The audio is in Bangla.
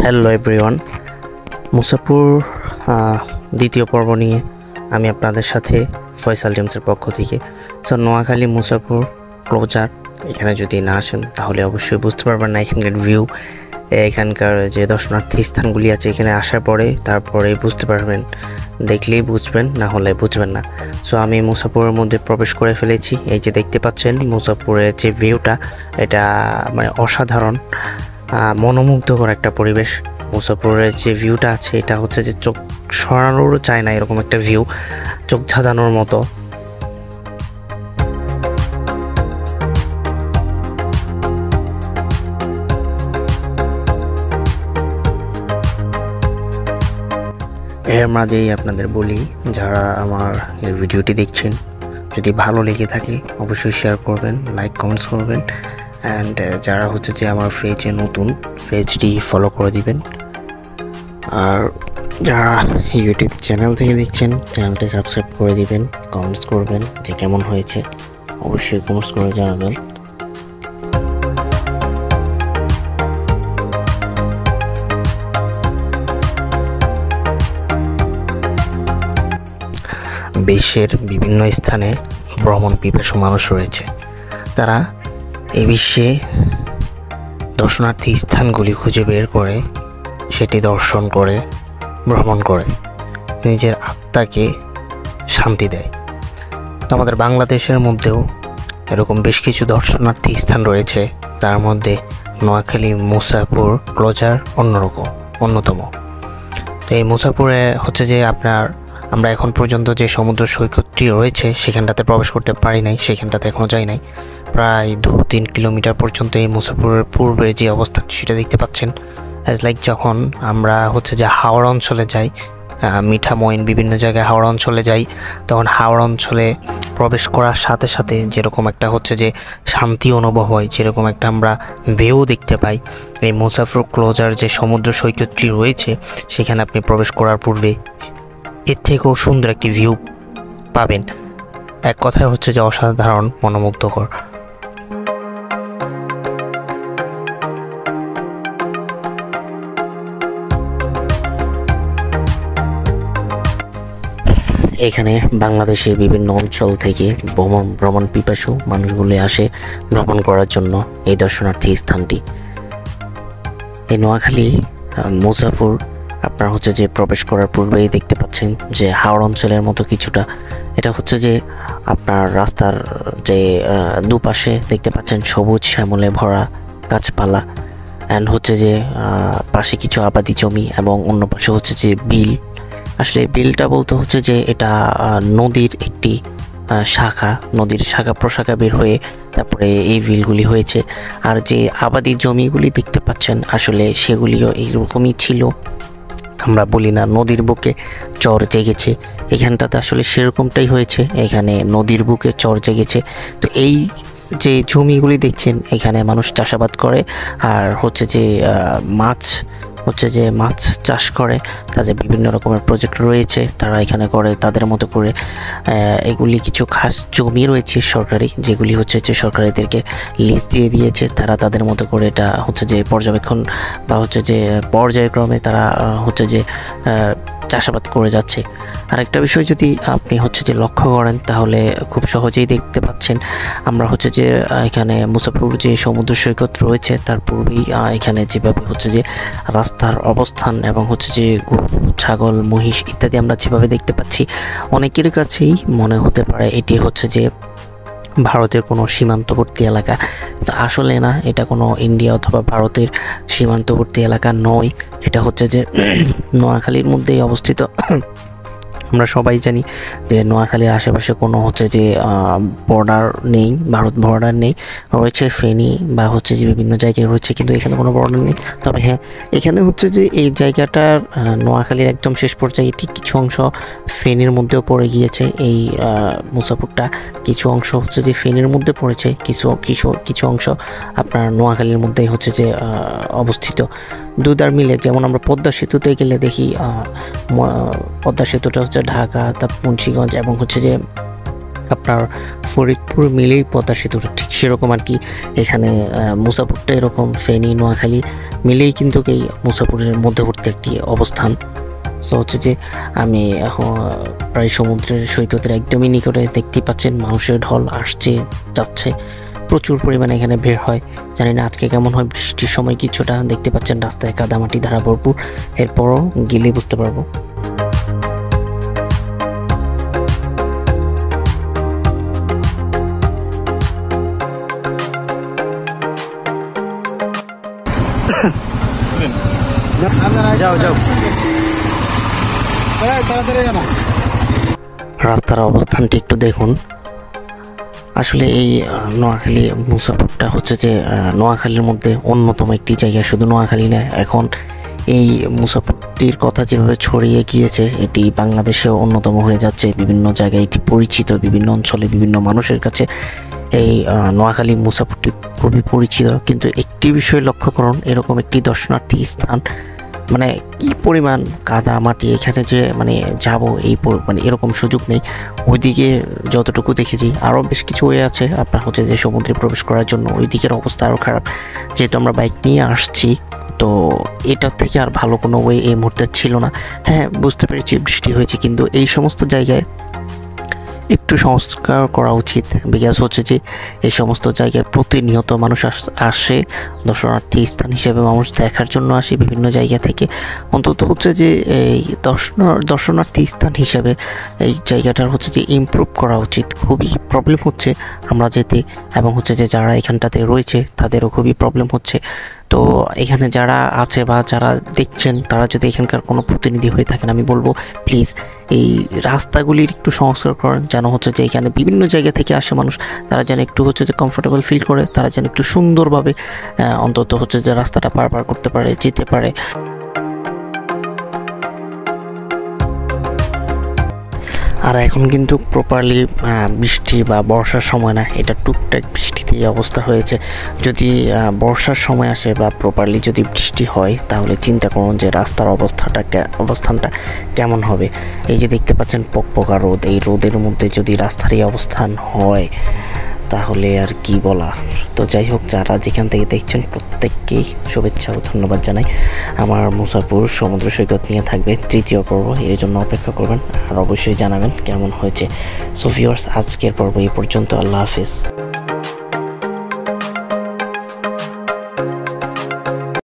হ্যালো এভরিওয়ান, মুসাপুর দ্বিতীয় পর্ব নিয়ে আমি আপনাদের সাথে ফয়সাল জেমসের পক্ষ থেকে। সো নোয়াখালী মুসাপুর ক্লোজার এখানে যদি না আসেন তাহলে অবশ্যই বুঝতে পারবেন না এখানকার ভিউ, এখানকার যে দর্শনার্থী স্থানগুলি আছে এখানে আসার পরে তারপরে বুঝতে পারবেন, দেখলেই বুঝবেন, না হলে বুঝবেন না। সো আমি মুসাপুরের মধ্যে প্রবেশ করে ফেলেছি। এই যে দেখতে পাচ্ছেন মুসাপুরের যে ভিউটা, এটা মানে অসাধারণ, মনোমুগ্ধকর একটা পরিবেশ। মুসাপুরের যে ভিউটা আছে এটা হচ্ছে যে চোখ সরানোরও চায় না এরকম একটা ভিউ, চোখ ধাঁধানোর মতো। এর মাঝেই আপনাদের বলি, যারা আমার এই ভিডিওটি দেখছেন যদি ভালো লেগে থাকে অবশ্যই শেয়ার করবেন, লাইক কমেন্টস করবেন, অ্যান্ড যারা হচ্ছে যে আমার পেজে নতুন, পেজটি ফলো করে দিবেন। আর যারা ইউটিউব চ্যানেল থেকে দেখছেন চ্যানেলটি সাবস্ক্রাইব করে দিবেন, কমেন্টস করবেন যে কেমন হয়েছে, অবশ্যই কমেন্টস করে জানাবেন। বিশ্বের বিভিন্ন স্থানে ভ্রমণ পিপাসু মানুষ রয়েছে, তারা এই বিশ্বে দর্শনার্থী স্থানগুলি খুঁজে বের করে সেটি দর্শন করে, ভ্রমণ করে নিজের আত্মাকে শান্তি দেয়। তো আমাদের বাংলাদেশের মধ্যেও এরকম বেশ কিছু দর্শনার্থী স্থান রয়েছে, তার মধ্যে নোয়াখালী মুসাপুর ক্লোজার অন্যতম। তো এই মুসাপুরে হচ্ছে যে আমরা এখন পর্যন্ত যে সমুদ্র সৈকতটি রয়েছে সেখানটাতে প্রবেশ করতে পারি নাই, সেখানটাতে এখনও যাই নাই। প্রায় 2-3 কিলোমিটার পর্যন্ত এই মুসাপুরের পূর্বের যে অবস্থান সেটা দেখতে পাচ্ছেন। অ্যাজ লাইক যখন আমরা হচ্ছে যে হাওড়া অঞ্চলে যাই, মিঠামইন বিভিন্ন জায়গায় হাওড়া অঞ্চলে যাই, তখন হাওড়া অঞ্চলে প্রবেশ করার সাথে সাথে যেরকম একটা হচ্ছে যে শান্তি অনুভব হয়, যেরকম একটা আমরা ভিউ দেখতে পাই, এই মুসাপুর ক্লোজার যে সমুদ্র সৈকতটি রয়েছে সেখানে আপনি প্রবেশ করার পূর্বে এর থেকেও সুন্দর একটি ভিউ পাবেন। এক কথায় হচ্ছে যে অসাধারণ, মনোমুগ্ধকর। এখানে বাংলাদেশের বিভিন্ন অঞ্চল থেকে ভ্রমণ পিপাসু মানুষগুলি আসে ভ্রমণ করার জন্য এই দর্শনার্থী স্থানটি। এই নোয়াখালী মুসাপুর আপনার হচ্ছে যে প্রবেশ করার পূর্বেই দেখতে পাচ্ছেন যে হাওড়া অঞ্চলের মতো কিছুটা, এটা হচ্ছে যে আপনার রাস্তার যে দুপাশে দেখতে পাচ্ছেন সবুজ শ্যামলে ভরা গাছপালা, অ্যান্ড হচ্ছে যে পাশে কিছু আবাদি জমি এবং অন্য পাশে হচ্ছে যে বিল। আসলে বিলটা বলতে হচ্ছে যে এটা নদীর একটি নদীর শাখা প্রশাখা বের হয়ে তারপরে এই বিলগুলি হয়েছে। আর যে আবাদি জমিগুলি দেখতে পাচ্ছেন আসলে সেগুলিও এইরকমই ছিল। আমরা বলি না নদীর বুকে চর জেগেছে, এখানটাতে আসলে সেরকমটাই হয়েছে, এখানে নদীর বুকে চর জেগেছে। তো এই যে জমিগুলি দেখছেন এখানে মানুষ চাষাবাদ করে, আর হচ্ছে যে মাছ চাষ করে। তাদের বিভিন্ন রকমের প্রজেক্ট রয়েছে, তারা এখানে করে তাদের মতো করে। এগুলি কিছু খাস জমি রয়েছে সরকারি, যেগুলি হচ্ছে যে সরকারিদেরকে লিজ দিয়ে দিয়েছে, তারা তাদের মতো করে এটা হচ্ছে যে পর্যবেক্ষণ বা হচ্ছে যে পর্যায়ক্রমে তারা হচ্ছে যে চাষাবাদ করে যাচ্ছে। আরেকটা বিষয় যদি আপনি হচ্ছে যে লক্ষ্য করেন তাহলে খুব সহজেই দেখতে পাচ্ছেন, আমরা হচ্ছে যে এখানে মুসাপুর যে সমুদ্র সৈকত রয়েছে তার পূর্বেই এখানে যেভাবে হচ্ছে যে রাস্তার অবস্থান এবং হচ্ছে যে গরু, ছাগল, মহিষ ইত্যাদি আমরা যেভাবে দেখতে পাচ্ছি, অনেকের কাছেই মনে হতে পারে এটি হচ্ছে যে ভারতের কোনো সীমান্তবর্তী এলাকা। তো আসলে না, এটা কোনো ইন্ডিয়া অথবা ভারতের সীমান্তবর্তী এলাকা নয়, এটা হচ্ছে যে নোয়াখালীর মধ্যেই অবস্থিত। আমরা সবাই জানি যে নোয়াখালীর আশেপাশে কোনো হচ্ছে যে বর্ডার নেই, ভারত বর্ডার নেই, রয়েছে ফেনী বা হচ্ছে যে বিভিন্ন জায়গায় রয়েছে, কিন্তু এখানে কোনো বর্ডার নেই। তবে হ্যাঁ, এখানে হচ্ছে যে এই জায়গাটার নোয়াখালীর একদম শেষ পর্যায়ে এটি কিছু অংশ ফেনীর মধ্যেও পড়ে গিয়েছে। এই মুসাপুরটা কিছু অংশ হচ্ছে যে ফেনীর মধ্যে পড়েছে, কিছু অংশ আপনার নোয়াখালীর মধ্যেই হচ্ছে যে অবস্থিত। দুধার মিলে যেমন আমরা পদ্মা সেতুতে গেলে দেখি, পদ্মা সেতুটা হচ্ছে ঢাকা, তারপর মুন্সিগঞ্জ এবং হচ্ছে যে আপনার ফরিদপুর মিলেই পদ্মা সেতু, ঠিক সেরকম আর কি এখানে মুসাপুরটা এরকম, ফেনী নোয়াখালী মিলেই কিন্তু এই মুসাপুরের মধ্যবর্তী একটি অবস্থান। সো হচ্ছে যে আমি এখন প্রায় সমুদ্রের সৈকতের একদমই নিকটে, দেখতে পাচ্ছেন মানুষের ঢল আসছে যাচ্ছে, প্রচুর পরিমাণে এখানে ভিড় হয়। জানি না আজকে কেমন হয়, বৃষ্টির সময় কিছুটা দেখতে পাচ্ছেন রাস্তায় কাদামাটি ধারা ভরপুর, এরপরও গেলে বুঝতে পারবো। যাও যাও রাস্তার অবস্থানটি একটু দেখুন। আসলে এই নোয়াখালী মুসাপুরটা হচ্ছে যে নোয়াখালীর মধ্যে অন্যতম একটি জায়গা, শুধু নোয়াখালী না, এখন এই মুসাপুরটির কথা যেভাবে ছড়িয়ে গিয়েছে এটি বাংলাদেশে অন্যতম হয়ে যাচ্ছে। বিভিন্ন জায়গায় এটি পরিচিত, বিভিন্ন অঞ্চলে বিভিন্ন মানুষের কাছে এই নোয়াখালী মুসাপুরটি খুবই পরিচিত। কিন্তু একটি বিষয় লক্ষ্য করুন, এরকম একটি দর্শনার্থী স্থান, মানে কি পরিমাণ কাদা মাটি এখানে যে মানে যাব এই মানে এরকম সুযোগ নেই। ওইদিকে যতটুকু দেখেছি আরও বেশ কিছু ওয়ে আছে আপনার হচ্ছে যে সমুদ্রে প্রবেশ করার জন্য, ওই দিকের অবস্থা আরও খারাপ। যেহেতু আমরা বাইক নিয়ে আসছি তো এটার থেকে আর ভালো কোনো ওয়ে এই মুহূর্তে ছিল না। হ্যাঁ, বুঝতে পেরেছি বৃষ্টি হয়েছে, কিন্তু এই সমস্ত জায়গায় একটু সংস্কার করা উচিত। বিকজ হচ্ছে যে এই সমস্ত জায়গায় প্রতিনিয়ত মানুষ আসে, দর্শনার্থী স্থান হিসেবে মানুষ দেখার জন্য আসে বিভিন্ন জায়গা থেকে। অন্তত হচ্ছে যে এই দর্শনার্থী স্থান হিসেবে এই জায়গাটার হচ্ছে যে ইমপ্রুভ করা উচিত। খুবই প্রবলেম হচ্ছে আমরা যেতে, এবং হচ্ছে যে যারা এখানটাতে রয়েছে তাদেরও খুবই প্রবলেম হচ্ছে। তো এখানে যারা আছে বা যারা দেখছেন, তারা যদি এখানকার কোনো প্রতিনিধি হয়ে থাকেন, আমি বলবো প্লিজ এই রাস্তাগুলির একটু সংস্কার করেন, যেন হচ্ছে যে এখানে বিভিন্ন জায়গা থেকে আসে মানুষ, তারা যেন একটু হচ্ছে যে কমফোর্টেবল ফিল করে, তারা যেন একটু সুন্দরভাবে অন্তত হচ্ছে যে রাস্তাটা পার করতে পারে, যেতে পারে। আর এখন কিন্তু প্রপারলি বৃষ্টি বা বর্ষার সময় না, এটা টুকটাক বৃষ্টিতে এই অবস্থা হয়েছে। যদি বর্ষার সময় আসে বা প্রপারলি যদি বৃষ্টি হয়, তাহলে চিন্তা করুন যে রাস্তার অবস্থানটা কেমন হবে। এই যে দেখতে পাচ্ছেন পকপকা রোদ, এই রোদের মধ্যে যদি রাস্তার এই অবস্থান হয় তাহলে আর কি বলা। তো যাই হোক, যারা যেখান থেকে দেখছেন প্রত্যেককেই শুভেচ্ছা ও ধন্যবাদ জানাই। আমার মুসাপুর সমুদ্র সৈকত নিয়ে থাকবে 3য় পর্ব, এই জন্য অপেক্ষা করবেন আর অবশ্যই জানাবেন কেমন হয়েছে। সো ভিউয়ার্স, আজকের পর্ব এই পর্যন্ত। আল্লাহ হাফেজ।